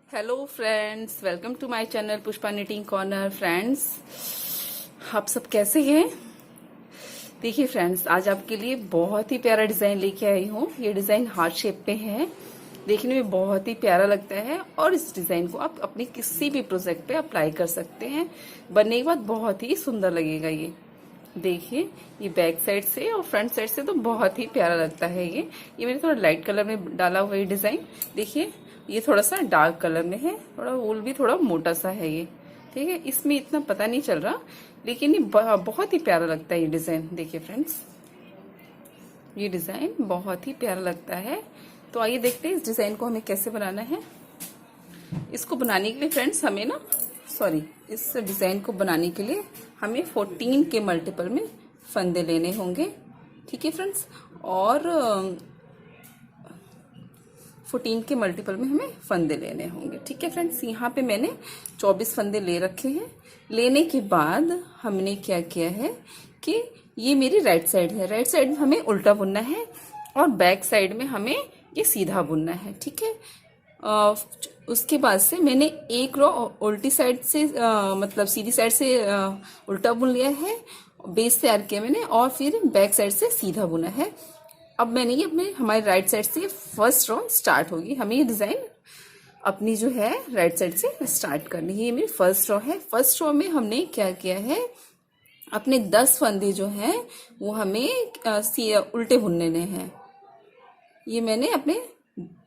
Hello friends, welcome to my channel Pushpa knitting corner. Friends, आप सब कैसे हैं? देखिए फ्रेंड्स, आज आपके लिए बहुत ही प्यारा डिजाइन लेके आई हूँ। ये डिजाइन हार्ट शेप पे है, देखने में बहुत ही प्यारा लगता है और इस डिजाइन को आप अपने किसी भी प्रोजेक्ट पे अप्लाई कर सकते हैं। बनने के बाद बहुत ही सुंदर लगेगा। देखिए, ये बैक साइड से और फ्रंट साइड से तो बहुत ही प्यारा लगता है। ये मैंने थोड़ा लाइट कलर में डाला हुआ है डिजाइन। देखिए, ये थोड़ा सा डार्क कलर में है, थोड़ा वूल भी थोड़ा मोटा सा है ये। ठीक है, इसमें इतना पता नहीं चल रहा, लेकिन ये बहुत ही प्यारा लगता है ये डिजाइन। देखिए फ्रेंड्स, ये डिजाइन बहुत ही प्यारा लगता है। तो आइए देखते हैं इस डिजाइन को हमें कैसे बनाना है। इसको बनाने के लिए फ्रेंड्स हमें इस डिजाइन को बनाने के लिए हमें 14 के मल्टीपल में फंदे लेने होंगे। ठीक है फ्रेंड्स, और 14 के मल्टीपल में हमें फंदे लेने होंगे। ठीक है फ्रेंड्स, यहाँ पे मैंने 24 फंदे ले रखे हैं। लेने के बाद हमने क्या किया है कि ये मेरी राइट साइड है, राइट साइड में हमें उल्टा बुनना है और बैक साइड में हमें ये सीधा बुनना है। ठीक है, उसके बाद से मैंने एक रो उल्टी साइड से मतलब सीधी साइड से उल्टा बुन लिया है, बेस तैयार किया मैंने, और फिर बैक साइड से सीधा बुना है। अब मैंने ये अपने हमारी राइट साइड से फर्स्ट रो स्टार्ट होगी। हमें ये डिजाइन अपनी जो है राइट साइड से स्टार्ट करनी है। ये मेरी फर्स्ट रो है। फर्स्ट रो में हमने क्या किया है, अपने 10 फंदे जो हैं वो हमें उल्टे बुनने हैं। ये मैंने अपने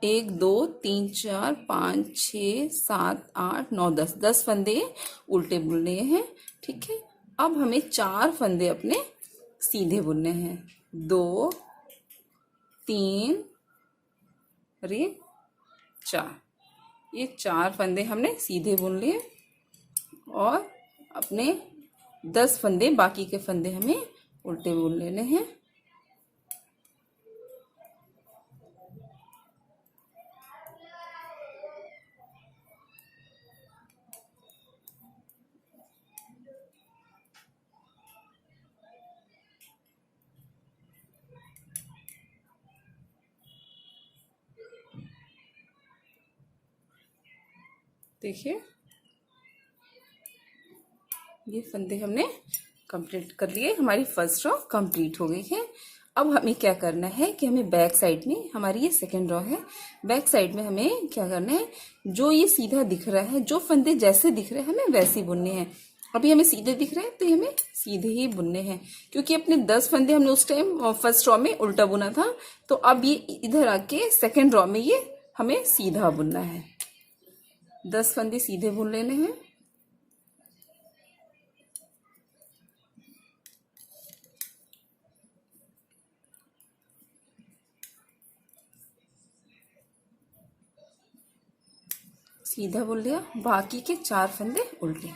1 2 3 4 5 6 7 8 9 10 फंदे उल्टे बुनने हैं। ठीक है, अब हमें 4 फंदे अपने सीधे बुनने हैं। 2 3 और ये 4, ये 4 फंदे हमने सीधे बुन लिए और अपने 10 फंदे, बाकी के फंदे हमें उल्टे बुन लेने हैं। देखिए, ये फंदे हमने कंप्लीट कर लिए, हमारी फर्स्ट रो कंप्लीट हो गई है। अब हमें क्या करना है कि हमें बैक साइड में, हमारी ये सेकंड रो है, बैक साइड में हमें क्या करना है, जो ये सीधा दिख रहा है, जो फंदे जैसे दिख रहे हैं हमें वैसे ही बुनने हैं। अभी हमें सीधे दिख रहे हैं तो हमें सीधे ही बुनने हैं, क्योंकि अपने 10 फंदे हमने उस टाइम फर्स्ट रो में उल्टा बुना था, तो अब ये इधर आके सेकेंड रो में ये हमें सीधा बुनना है। 10 फंदे सीधे बुन लेने हैं। सीधा बुन लिया, बाकी के 4 फंदे उल्टे।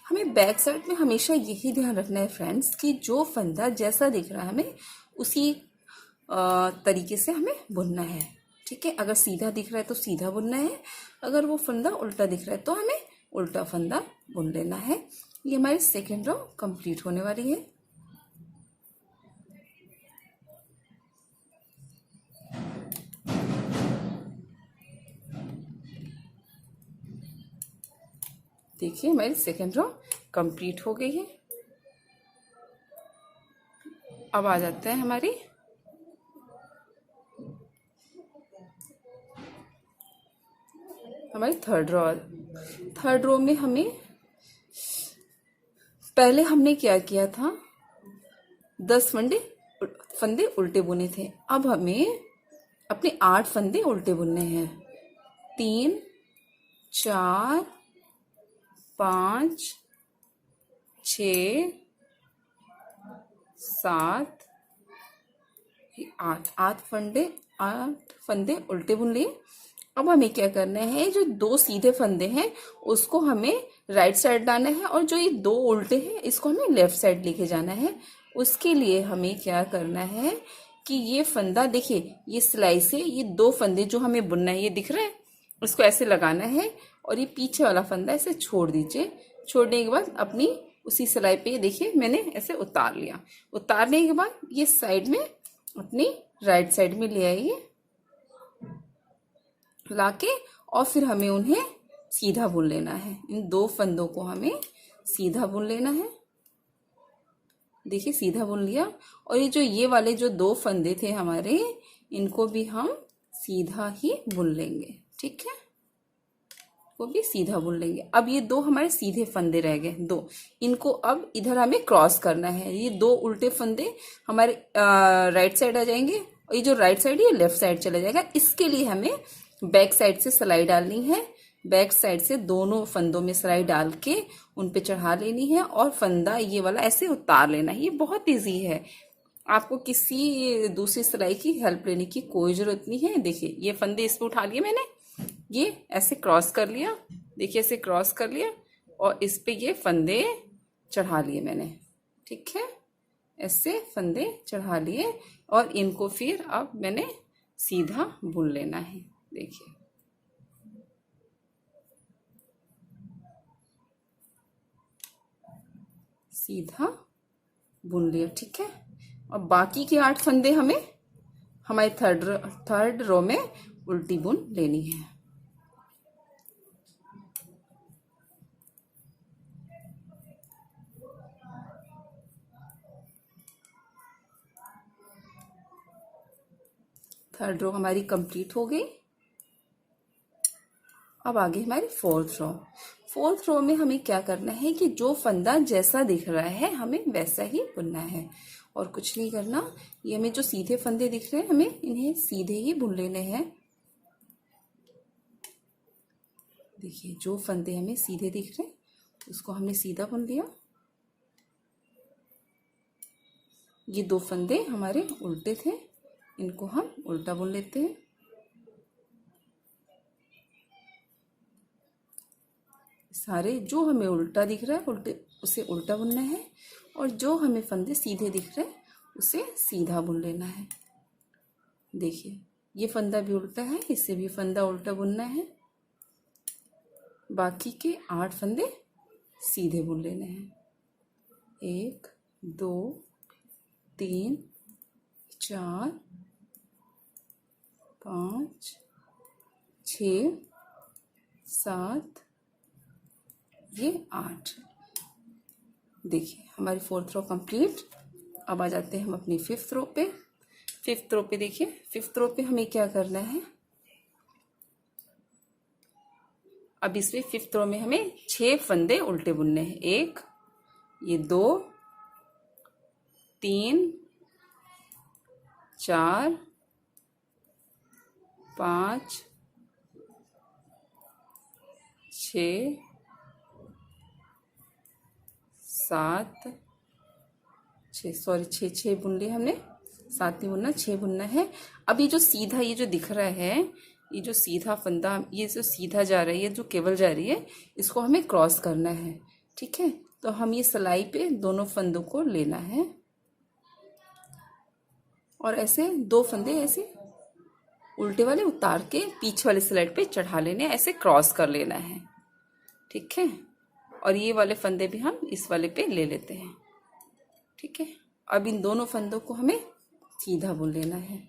हमें बैक साइड में हमेशा यही ध्यान रखना है फ्रेंड्स कि जो फंदा जैसा दिख रहा है हमें उसी तरीके से हमें बुनना है। ठीक है, अगर सीधा दिख रहा है तो सीधा बुनना है, अगर वो फंदा उल्टा दिख रहा है तो हमें उल्टा फंदा बुन लेना है। ये हमारी सेकेंड रो कंप्लीट होने वाली है। देखिए, हमारी सेकेंड रो कंप्लीट हो गई है। अब आ जाते हैं हमारी थर्ड रो में हमें पहले हमने क्या किया था, 10 फंदे उल्टे बुने थे। अब हमें अपने 8 फंदे उल्टे बुनने हैं। 3 4 5 6 7 8 फंदे उल्टे बुन लिए। अब हमें क्या करना है, जो 2 सीधे फंदे हैं उसको हमें राइट साइड लाना है, और जो ये 2 उल्टे हैं इसको हमें लेफ्ट साइड लेके जाना है। उसके लिए हमें क्या करना है कि ये फंदा, देखिए ये सिलाई से ये 2 फंदे जो हमें बुनना है, ये दिख रहा है, उसको ऐसे लगाना है और ये पीछे वाला फंदा ऐसे छोड़ दीजिए। छोड़ने के बाद अपनी उसी सिलाई पे देखिए मैंने ऐसे उतार लिया। उतारने के बाद ये साइड में अपनी राइट साइड में ले आइए, लाके और फिर हमें उन्हें सीधा बुन लेना है। इन 2 फंदों को हमें सीधा बुन लेना है। देखिए सीधा बुन लिया। और ये वाले जो 2 फंदे थे हमारे, इनको भी हम सीधा ही बुन लेंगे। ठीक है, को भी सीधा बुन लेंगे। अब ये 2 हमारे सीधे फंदे रह गए 2, इनको अब इधर हमें क्रॉस करना है। ये 2 उल्टे फंदे हमारे राइट साइड आ जाएंगे और ये जो राइट साइड ये लेफ्ट साइड चला जाएगा। इसके लिए हमें बैक साइड से सिलाई डालनी है। बैक साइड से दोनों फंदों में सिलाई डाल के उन पे चढ़ा लेनी है और फंदा ये वाला ऐसे उतार लेना है। ये बहुत ईजी है, आपको किसी दूसरी सिलाई की हेल्प लेने की कोई जरूरत नहीं है। देखिए ये फंदे इस पे उठा लिए मैंने, ये ऐसे क्रॉस कर लिया। देखिए ऐसे क्रॉस कर लिया और इस पे ये फंदे चढ़ा लिए मैंने। ठीक है, ऐसे फंदे चढ़ा लिए और इनको फिर अब मैंने सीधा बुन लेना है। देखिए सीधा बुन लिया। ठीक है, और बाकी के 8 फंदे हमें हमारे थर्ड रो में उल्टी बुन लेनी है। थर्ड रो हमारी कंप्लीट हो गई। अब आगे हमारी फोर्थ रो। फोर्थ रो में हमें क्या करना है कि जो फंदा जैसा दिख रहा है हमें वैसा ही बुनना है और कुछ नहीं करना। ये हमें जो सीधे फंदे दिख रहे हैं हमें इन्हें सीधे ही बुन लेने हैं। देखिए जो फंदे हमें सीधे दिख रहे हैं उसको हमने सीधा बुन लिया। ये 2 फंदे हमारे उल्टे थे, इनको हम उल्टा बुन लेते हैं। सारे जो हमें उल्टा दिख रहा है उल्टे उसे उल्टा बुनना है और जो हमें फंदे सीधे दिख रहे हैं उसे सीधा बुन लेना है। देखिए ये फंदा भी उल्टा है, इससे भी फंदा उल्टा बुनना है। बाकी के 8 फंदे सीधे बुन लेने हैं। 1 2 3 4 5 6 7 ये 8। देखिए हमारी फोर्थ रो कंप्लीट। अब आ जाते हैं हम अपनी फिफ्थ रो पे। फिफ्थ रो पे देखिए, फिफ्थ रो पे हमें क्या करना है। अब इसमें फिफ्थ रो में हमें 6 फंदे उल्टे बुनने हैं। 1 ये 2 3 4 5 6 7 6 बुन लिए हमने। 7 नहीं बुनना, 6 बुनना है। अब ये जो सीधा ये जो दिख रहा है, ये जो सीधा फंदा, ये जो सीधा जा रही है, जो केबल जा रही है, इसको हमें क्रॉस करना है। ठीक है, तो हम ये सिलाई पे दोनों फंदों को लेना है और ऐसे 2 फंदे ऐसे उल्टे वाले उतार के पीछे वाले स्लाइड पे चढ़ा लेने, ऐसे क्रॉस कर लेना है। ठीक है, और ये वाले फंदे भी हम इस वाले पे ले लेते हैं। ठीक है, अब इन दोनों फंदों को हमें सीधा बुन लेना है।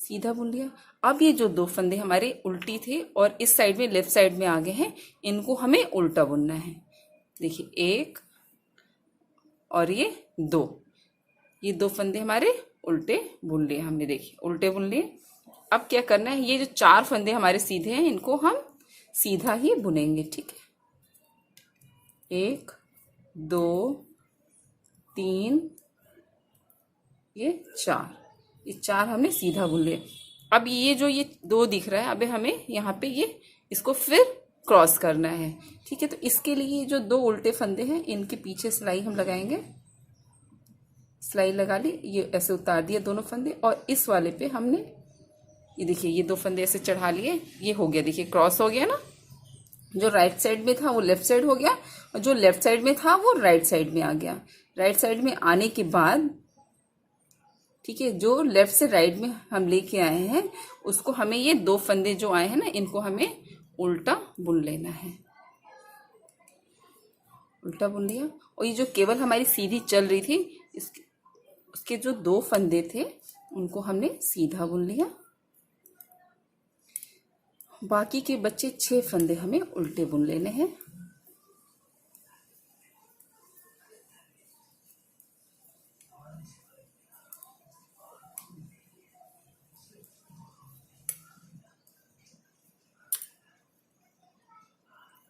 सीधा बुन लिया। अब ये जो 2 फंदे हमारे उल्टी थे और इस साइड में लेफ्ट साइड में आगे हैं, इनको हमें उल्टा बुनना है। देखिए 1 और ये 2, ये 2 फंदे हमारे उल्टे बुन लिए हमने। देखिए उल्टे बुन लिए। अब क्या करना है, ये जो 4 फंदे हमारे सीधे हैं इनको हम सीधा ही बुनेंगे। ठीक है, 1 2 3 ये 4, ये 4 हमने सीधा बुन लिए। अब ये जो ये 2 दिख रहा है, अब हमें यहाँ पे ये इसको फिर क्रॉस करना है। ठीक है, तो इसके लिए जो 2 उल्टे फंदे हैं इनके पीछे सिलाई हम लगाएंगे। सिलाई लगा ली, ये ऐसे उतार दिया दोनों फंदे और इस वाले पे हमने ये देखिए ये 2 फंदे ऐसे चढ़ा लिए। ये हो गया, देखिए क्रॉस हो गया ना। जो राइट साइड में था वो लेफ्ट साइड हो गया और जो लेफ्ट साइड में था वो राइट साइड में आ गया। राइट साइड में आने के बाद ठीक है, जो लेफ्ट से राइट में हम लेके आए हैं उसको हमें ये 2 फंदे जो आए हैं ना, इनको हमें उल्टा बुन लेना है। उल्टा बुन लिया और ये जो केबल हमारी सीधी चल रही थी उसके जो 2 फंदे थे उनको हमने सीधा बुन लिया। बाकी के बचे 6 फंदे हमें उल्टे बुन लेने हैं।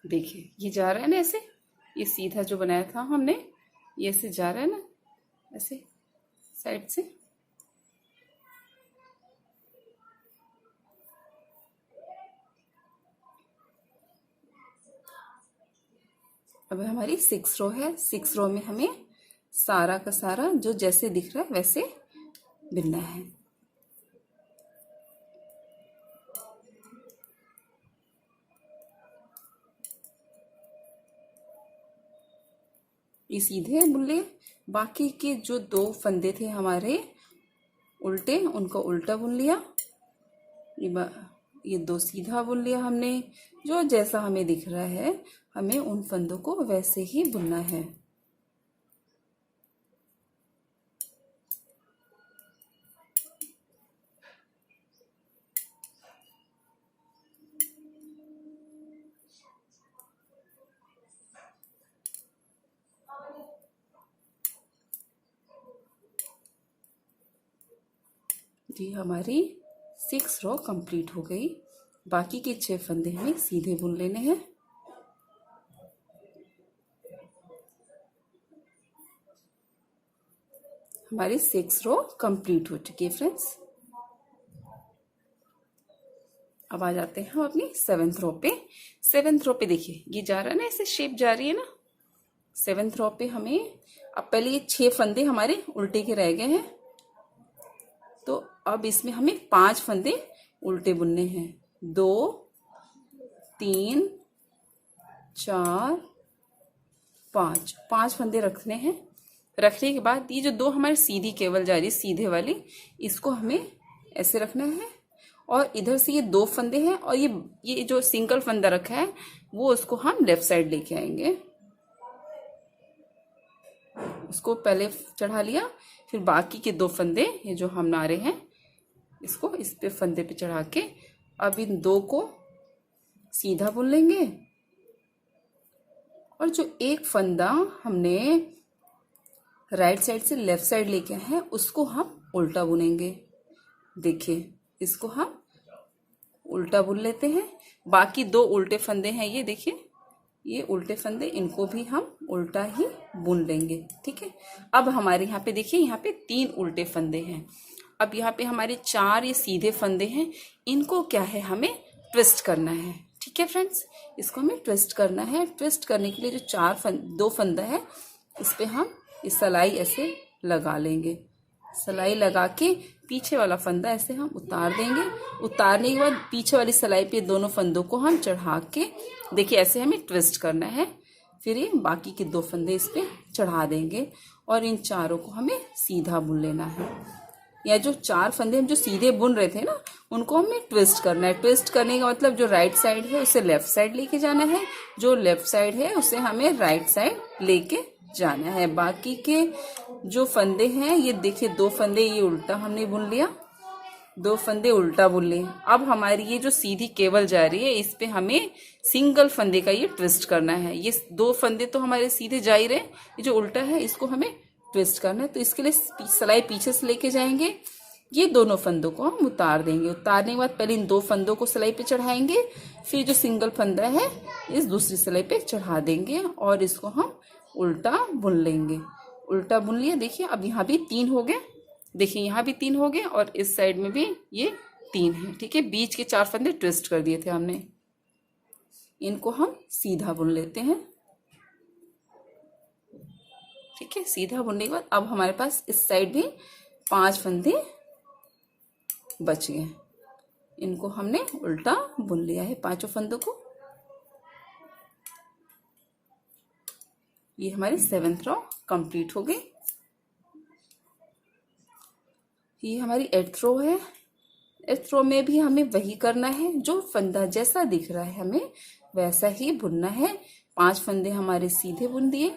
देखिए ये जा रहा है ना ऐसे, ये सीधा जो बनाया था हमने ये ऐसे जा रहा है ना, ऐसे साइड से। अब हमारी 6 रो है। 6 रो में हमें सारा का सारा जो जैसे दिख रहा है वैसे बुनना है। ये सीधे बुन लिए। बाकी के जो 2 फंदे थे हमारे उल्टे, उनको उल्टा बुन लिया। ये 2 सीधा बुन लिया हमने। जो जैसा हमें दिख रहा है हमें उन फंदों को वैसे ही बुनना है। जी हमारी 6 रो कंप्लीट हो गई। बाकी के 6 फंदे हमें सीधे बुन लेने हैं। हमारी 6 रो कंप्लीट हो चुकी है फ्रेंड्स। अब आ जाते हैं हम अपनी 7th रो पे। 7th रो पे देखिए ये जा रहा है ना, ऐसे शेप जा रही है ना। 7th रो पे हमें अब पहले ये 6 फंदे हमारे उल्टे के रह गए हैं, तो अब इसमें हमें 5 फंदे उल्टे बुनने हैं। 2 3 4 5 फंदे रखने हैं। रखने के बाद ये जो 2 हमारी सीधी केवल जा रही है, सीधे वाली, इसको हमें ऐसे रखना है। और इधर से ये 2 फंदे हैं और ये जो सिंगल फंदा रखा है वो उसको हम लेफ्ट साइड लेके आएंगे। उसको पहले चढ़ा लिया, फिर बाकी के 2 फंदे ये जो हम ना रहे हैं इसको इस पे फंदे पे चढ़ा के अब इन 2 को सीधा बुन लेंगे। और जो एक फंदा हमने राइट साइड से लेफ्ट साइड लेके आए हैं उसको हम उल्टा बुनेंगे। देखिए इसको हम उल्टा बुन लेते हैं। बाकी 2 उल्टे फंदे हैं, ये देखिए ये उल्टे फंदे, इनको भी हम उल्टा ही बुन लेंगे। ठीक है। अब हमारे यहाँ पे देखिए यहाँ पे 3 उल्टे फंदे हैं। अब यहाँ पे हमारे 4 ये सीधे फंदे हैं, इनको क्या है हमें ट्विस्ट करना है। ठीक है फ्रेंड्स, इसको हमें ट्विस्ट करना है। ट्विस्ट करने के लिए जो 2 फंदा है इस पे हम इस सलाई ऐसे लगा लेंगे। सलाई लगा के पीछे वाला फंदा ऐसे हम उतार देंगे। उतारने के बाद पीछे वाली सलाई पे दोनों फंदों को हम चढ़ा के देखिए ऐसे हमें ट्विस्ट करना है। फिर ये बाकी के 2 फंदे इस पे चढ़ा देंगे और इन चारों को हमें सीधा बुन लेना है। या जो 4 फंदे हम जो सीधे बुन रहे थे ना उनको हमें ट्विस्ट करना है। ट्विस्ट करने का मतलब जो राइट साइड है उसे लेफ्ट साइड लेके जाना है, जो लेफ्ट साइड है उसे हमें राइट साइड लेके जाना है। बाकी के जो फंदे हैं ये देखिए 2 फंदे ये उल्टा हमने बुन लिया, 2 फंदे उल्टा बुन लिए। अब हमारी ये जो सीधी केबल जा रही है इस पे हमें सिंगल फंदे का ये ट्विस्ट करना है। ये 2 फंदे तो हमारे सीधे जा ही रहे, ये जो उल्टा है इसको हमें ट्विस्ट करना है। तो इसके लिए सलाई पीछे से लेके जाएंगे, ये दोनों फंदों को हम उतार देंगे। उतारने के बाद पहले इन 2 फंदों को सलाई पे चढ़ाएंगे, फिर जो सिंगल फंदा है इस दूसरी सलाई पे चढ़ा देंगे और इसको हम उल्टा बुन लेंगे। उल्टा बुन लिया। देखिए अब यहाँ भी 3 हो गए, देखिए यहाँ भी 3 हो गए और इस साइड में भी ये 3 है। ठीक है, बीच के 4 फंदे ट्विस्ट कर दिए थे हमने, इनको हम सीधा बुन लेते हैं। ठीक है, सीधा बुनने के बाद अब हमारे पास इस साइड भी 5 फंदे बच गए, इनको हमने उल्टा बुन लिया है 5 फंदों को। ये हमारी 7th रो कंप्लीट हो गई। ये हमारी 8th रो है। 8th रो में भी हमें वही करना है, जो फंदा जैसा दिख रहा है हमें वैसा ही बुनना है। 5 फंदे हमारे सीधे बुन दिए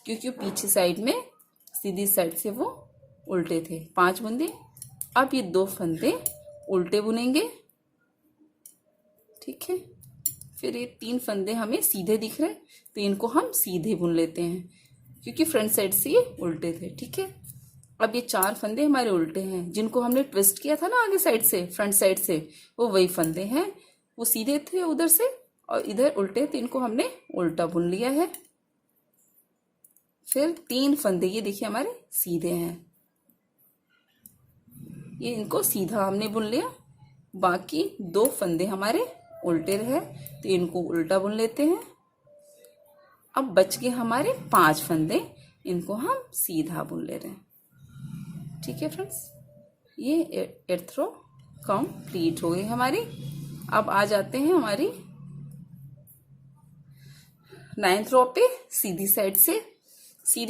क्योंकि पीछे साइड में सीधी साइड से वो उल्टे थे, 5 बुन दिए। अब ये 2 फंदे उल्टे बुनेंगे। ठीक है। फिर ये 3 फंदे हमें सीधे दिख रहे हैं, तो इनको हम सीधे बुन लेते हैं क्योंकि फ्रंट साइड से ये उल्टे थे। ठीक है, अब ये 4 फंदे हमारे उल्टे हैं, जिनको हमने ट्विस्ट किया था ना आगे साइड से, फ्रंट साइड से, वो वही फंदे हैं। वो सीधे थे उधर से और इधर उल्टे, तो इनको हमने उल्टा बुन लिया है। फिर 3 फंदे ये देखिए हमारे सीधे हैं, ये इनको सीधा हमने बुन लिया। बाकी 2 फंदे हमारे उल्टे रहे, तो इनको उल्टा बुन लेते हैं। अब बच गए हमारे 5 फंदे, इनको हम सीधा बुन ले रहे हैं। ठीक है फ्रेंड्स, ये 8th रो कंप्लीट हो गई हमारी। अब आ जाते हैं हमारी 9th रो पे। सीधी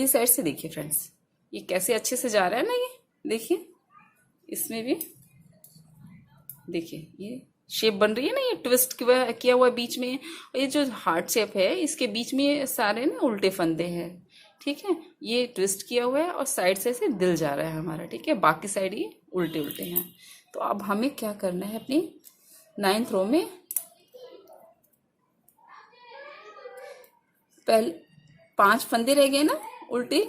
साइड से देखिए फ्रेंड्स, ये कैसे अच्छे से जा रहा है ना, ये देखिए, इसमें भी देखिए ये शेप बन रही है ना, ये ट्विस्ट किया हुआ बीच में। और ये जो हार्ट शेप है, इसके बीच में ये सारे ना उल्टे फंदे हैं। ठीक है, ये ट्विस्ट किया हुआ है और साइड से ऐसे दिल जा रहा है हमारा। ठीक है, बाकी साइड ये उल्टे उल्टे हैं। तो अब हमें क्या करना है, अपनी 9th रो में पहले 5 फंदे रह गए ना उल्टे,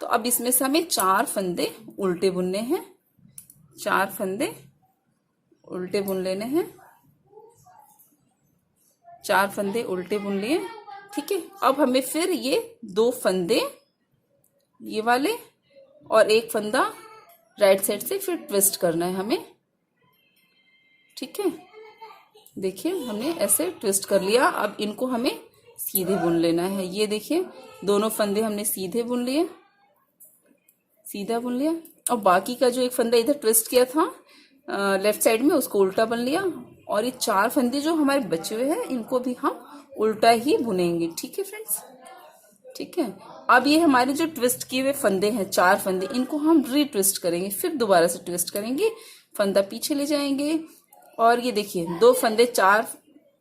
तो अब इसमें से हमें 4 फंदे उल्टे बुनने हैं। 4 फंदे उल्टे बुन लेने हैं, 4 फंदे उल्टे बुन लिए। ठीक है, अब हमें फिर ये 2 फंदे ये वाले और 1 फंदा राइट साइड से फिर ट्विस्ट करना है हमें। ठीक है, देखिए हमने ऐसे ट्विस्ट कर लिया। अब इनको हमें सीधे बुन लेना है। ये देखिए दोनों फंदे हमने सीधे बुन लिए, सीधा बुन लिया। और बाकी का जो 1 फंदा इधर ट्विस्ट किया था लेफ्ट साइड में, उसको उल्टा बुन लिया। और ये 4 फंदे जो हमारे बचे हुए हैं, इनको भी हम उल्टा ही बुनेंगे। ठीक है फ्रेंड्स, ठीक है। अब ये हमारे जो ट्विस्ट किए हुए फंदे हैं, 4 फंदे, इनको हम रीट्विस्ट करेंगे, फिर दोबारा से ट्विस्ट करेंगे, फंदा पीछे ले जाएंगे। और ये देखिए 2 फंदे, 4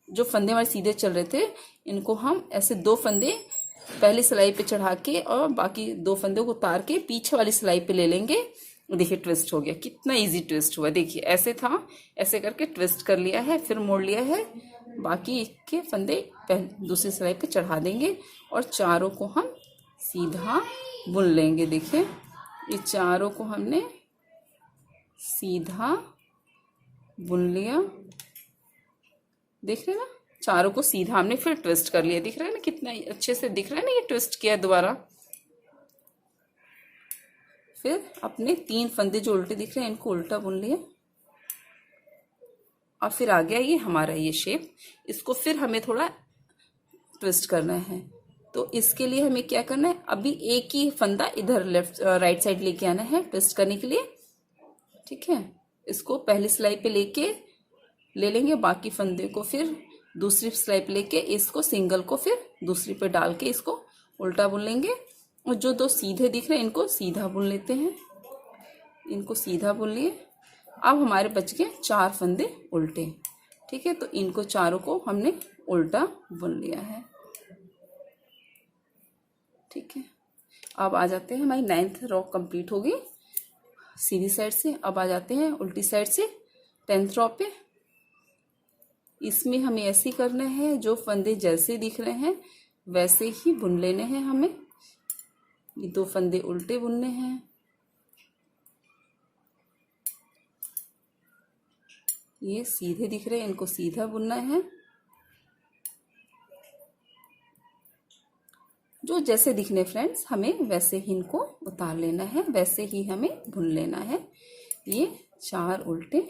जो फंदे हमारे सीधे चल रहे थे, इनको हम ऐसे 2 फंदे पहली सिलाई पे चढ़ा के और बाकी 2 फंदे को उतार के पीछे वाली सिलाई पे ले लेंगे। देखिए ट्विस्ट हो गया, कितना इजी ट्विस्ट हुआ। देखिए ऐसे था, ऐसे करके ट्विस्ट कर लिया है, फिर मोड़ लिया है। बाकी के फंदे दूसरी सिलाई पे चढ़ा देंगे और चारों को हम सीधा बुन लेंगे। देखिए ये चारों को हमने सीधा बुन लिया, देख रहे हैं ना, चारों को सीधा हमने फिर ट्विस्ट कर लिया। दिख रहा है ना, कितना अच्छे से दिख रहा है ना, ये ट्विस्ट किया दोबारा। फिर अपने 3 फंदे जो उल्टे दिख रहे हैं, इनको उल्टा बुन लिया। और फिर आ गया ये हमारा ये शेप। इसको फिर हमें थोड़ा ट्विस्ट करना है, तो इसके लिए हमें क्या करना है, अभी एक ही फंदा इधर लेफ्ट राइट साइड लेके आना है ट्विस्ट करने के लिए। ठीक है, इसको पहली सिलाई पे लेके ले लेंगे, बाकी फंदे को फिर दूसरी सिलाई पे लेके इसको सिंगल को फिर दूसरी पे डाल के इसको उल्टा बुन लेंगे। और जो 2 सीधे दिख रहे हैं, इनको सीधा बुन लेते हैं। इनको सीधा बुन लिए। अब हमारे बच गए 4 फंदे उल्टे। ठीक है, तो इनको चारों को हमने उल्टा बुन लिया है। ठीक है, अब आ जाते हैं, हमारी 9th रो कंप्लीट हो गई सीधी साइड से। अब आ जाते हैं उल्टी साइड से 10th रो पे। इसमें हमें ऐसे करना है, जो फंदे जैसे दिख रहे हैं वैसे ही बुन लेने हैं हमें। ये 2 फंदे उल्टे बुनने हैं, ये सीधे दिख रहे हैं, इनको सीधा बुनना है। जो जैसे दिखने फ्रेंड्स, हमें वैसे ही इनको उतार लेना है, वैसे ही हमें बुन लेना है। ये 4 उल्टे,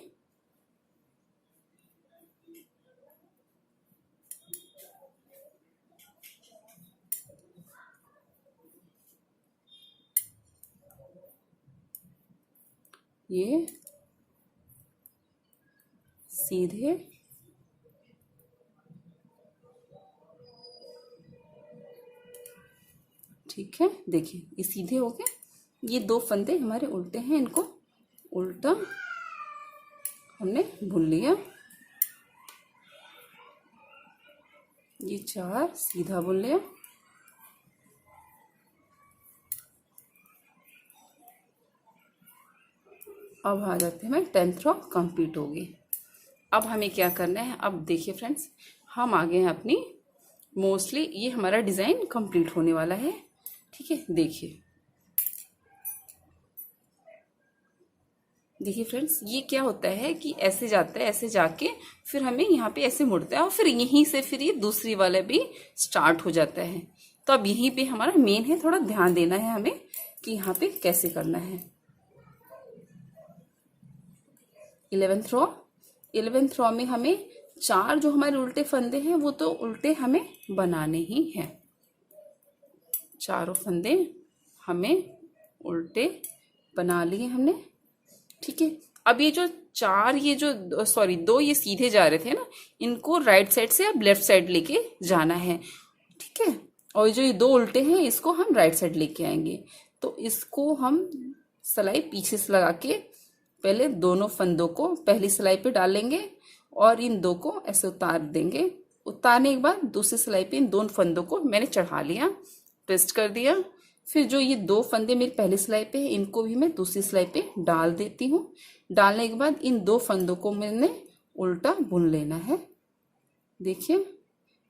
ये सीधे, ठीक है। देखिए ये सीधे हो गए। ये 2 फंदे हमारे उल्टे हैं, इनको उल्टा हमने बुन लिया। ये 4 सीधा बुन लिया। अब आ जाते हैं, 10th रो कंप्लीट होगी। अब हमें क्या करना है, अब देखिए फ्रेंड्स, हम आ गए हैं अपनी, मोस्टली ये हमारा डिज़ाइन कंप्लीट होने वाला है। ठीक है, देखिए देखिए फ्रेंड्स, ये क्या होता है कि ऐसे जाता है, ऐसे जाके फिर हमें यहाँ पे ऐसे मुड़ता है और फिर यहीं से फिर ये दूसरी वाला भी स्टार्ट हो जाता है। तो अब यहीं पे हमारा मेन है, थोड़ा ध्यान देना है हमें कि यहाँ पे कैसे करना है। 11th रो में हमें 4 जो हमारे उल्टे फंदे हैं वो तो उल्टे हमें बनाने ही हैं। चारों फंदे हमें उल्टे बना लिए हमने। ठीक है, अब ये जो 4, ये जो 2 ये सीधे जा रहे थे ना, इनको राइट साइड से अब लेफ्ट साइड लेके जाना है। ठीक है, और जो ये 2 उल्टे हैं इसको हम राइट साइड लेके आएंगे। तो इसको हम सिलाई पीछे से लगा के पहले दोनों फंदों को पहली सिलाई पे डालेंगे और इन 2 को ऐसे उतार देंगे। उतारने के बाद दूसरी सिलाई पे इन दोनों फंदों को मैंने चढ़ा लिया, ट्विस्ट कर दिया। फिर जो ये 2 फंदे मेरी पहली सिलाई पे है इनको भी मैं दूसरी सिलाई पे डाल देती हूँ। डालने के बाद इन 2 फंदों को मैंने उल्टा बुन लेना है। देखिए,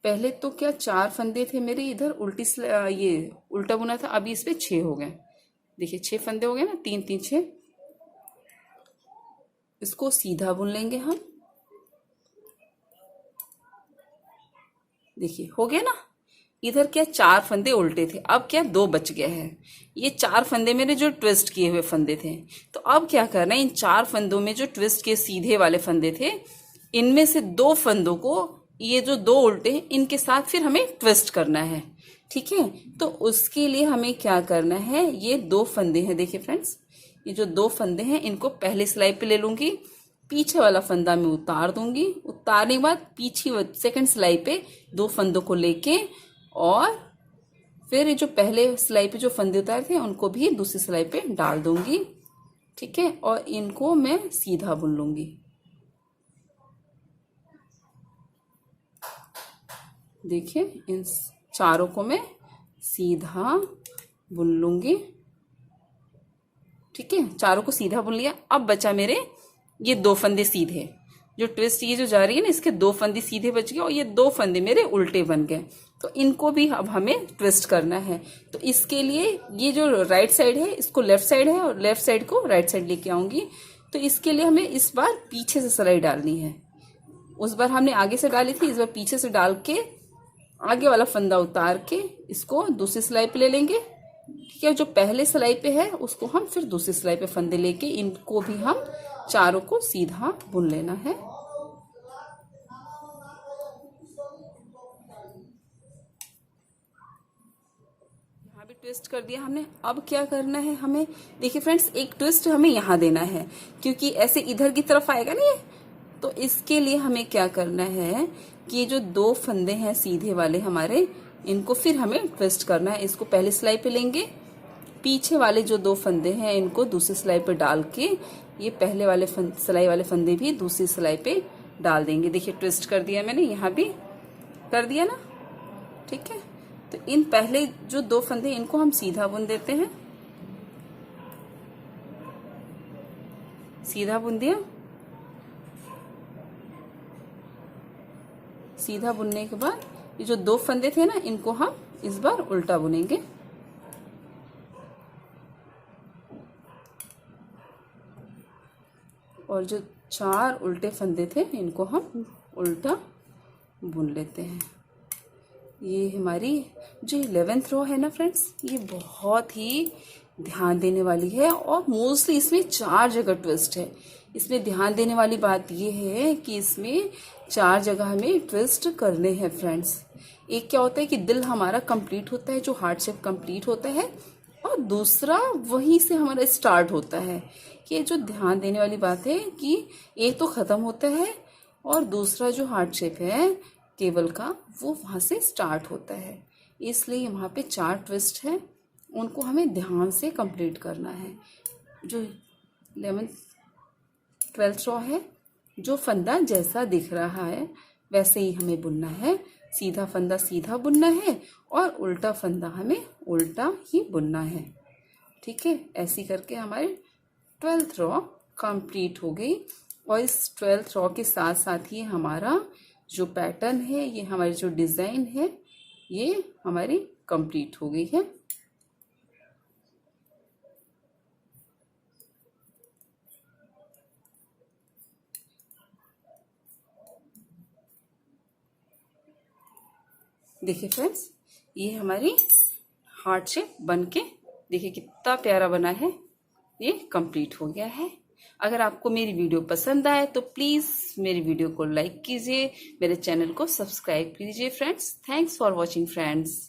पहले तो क्या 4 फंदे थे मेरे इधर ये उल्टा बुना था, अभी इस पे 6 हो गए। देखिए 6 फंदे हो गए ना, 3 3 6। इसको सीधा बुन लेंगे हम। देखिए हो गया ना, इधर क्या 4 फंदे उल्टे थे, अब क्या 2 बच गए हैं। ये 4 फंदे मेरे जो ट्विस्ट किए हुए फंदे थे। तो अब क्या करना है, इन 4 फंदों में जो ट्विस्ट के सीधे वाले फंदे थे, इनमें से 2 फंदों को, ये जो 2 उल्टे हैं इनके साथ फिर हमें ट्विस्ट करना है। ठीक है, तो उसके लिए हमें क्या करना है, ये 2 फंदे हैं, देखिए फ्रेंड्स, ये जो 2 फंदे हैं इनको पहले सिलाई पे ले लूंगी, पीछे वाला फंदा मैं उतार दूंगी। उतारने के बाद पीछे सेकंड सिलाई पे 2 फंदों को लेके और फिर ये जो पहले सिलाई पे जो फंदे उतारे थे उनको भी दूसरी सिलाई पे डाल दूंगी। ठीक है, और इनको मैं सीधा बुन लूंगी। देखिए इन चारों को मैं सीधा बुन लूंगी। ठीक है, चारों को सीधा बुन लिया। अब बचा मेरे ये 2 फंदे सीधे, जो ट्विस्ट ये जो जा रही है ना, इसके 2 फंदे सीधे बच गए और ये 2 फंदे मेरे उल्टे बन गए। तो इनको भी अब हमें ट्विस्ट करना है। तो इसके लिए ये जो राइट साइड है इसको लेफ्ट साइड है और लेफ्ट साइड को राइट साइड लेके आऊंगी। तो इसके लिए हमें इस बार पीछे से सिलाई डालनी है। उस बार हमने आगे से डाली थी, इस बार पीछे से डाल के आगे वाला फंदा उतार के इसको दूसरी सिलाई पे ले लेंगे। ठीक है, जो पहले सिलाई पे है उसको हम फिर दूसरी सिलाई पे फंदे लेके इनको भी हम चारों को सीधा बुन लेना है। यहाँ भी ट्विस्ट कर दिया हमने। अब क्या करना है हमें, देखिए फ्रेंड्स, एक ट्विस्ट हमें यहाँ देना है क्योंकि ऐसे इधर की तरफ आएगा ना ये। तो इसके लिए हमें क्या करना है कि ये जो 2 फंदे हैं सीधे वाले हमारे, इनको फिर हमें ट्विस्ट करना है। इसको पहली सिलाई पे लेंगे, पीछे वाले जो 2 फंदे हैं इनको दूसरी सिलाई पे डाल के ये पहले वाले सिलाई वाले फंदे भी दूसरी सिलाई पे डाल देंगे। देखिए ट्विस्ट कर दिया मैंने, यहाँ भी कर दिया ना। ठीक है, तो इन पहले जो 2 फंदे इनको हम सीधा बुन देते हैं। सीधा बुन दिया। सीधा बुनने के बाद ये जो 2 फंदे थे ना इनको हम इस बार उल्टा बुनेंगे। और जो 4 उल्टे फंदे थे इनको हम उल्टा बुन लेते हैं। ये हमारी जो 11th रो है ना फ्रेंड्स, ये बहुत ही ध्यान देने वाली है और मोस्टली इसमें 4 जगह ट्विस्ट है। इसमें ध्यान देने वाली बात ये है कि इसमें 4 जगह हमें ट्विस्ट करने हैं फ्रेंड्स। एक क्या होता है कि दिल हमारा कंप्लीट होता है, जो हार्ट शेप कंप्लीट होता है, और दूसरा वहीं से हमारा स्टार्ट होता है। ये जो ध्यान देने वाली बात है कि एक तो खत्म होता है और दूसरा जो हार्ट शेप है केबल का वो वहां से स्टार्ट होता है। इसलिए वहां पे 4 ट्विस्ट है, उनको हमें ध्यान से कंप्लीट करना है। जो 12th रो है, जो फंदा जैसा दिख रहा है वैसे ही हमें बुनना है। सीधा फंदा सीधा बुनना है और उल्टा फंदा हमें उल्टा ही बुनना है। ठीक है, ऐसी करके हमारे 12th रो कंप्लीट हो गई। और इस 12th रो के साथ साथ ही हमारा जो पैटर्न है, ये हमारी जो डिज़ाइन है, ये हमारी कंप्लीट हो गई है। देखिए फ्रेंड्स, ये हमारी हार्ट शेप बन के देखिए कितना प्यारा बना है, ये कंप्लीट हो गया है। अगर आपको मेरी वीडियो पसंद आए तो प्लीज़ मेरी वीडियो को लाइक कीजिए, मेरे चैनल को सब्सक्राइब कीजिए friends. Thanks for watching friends.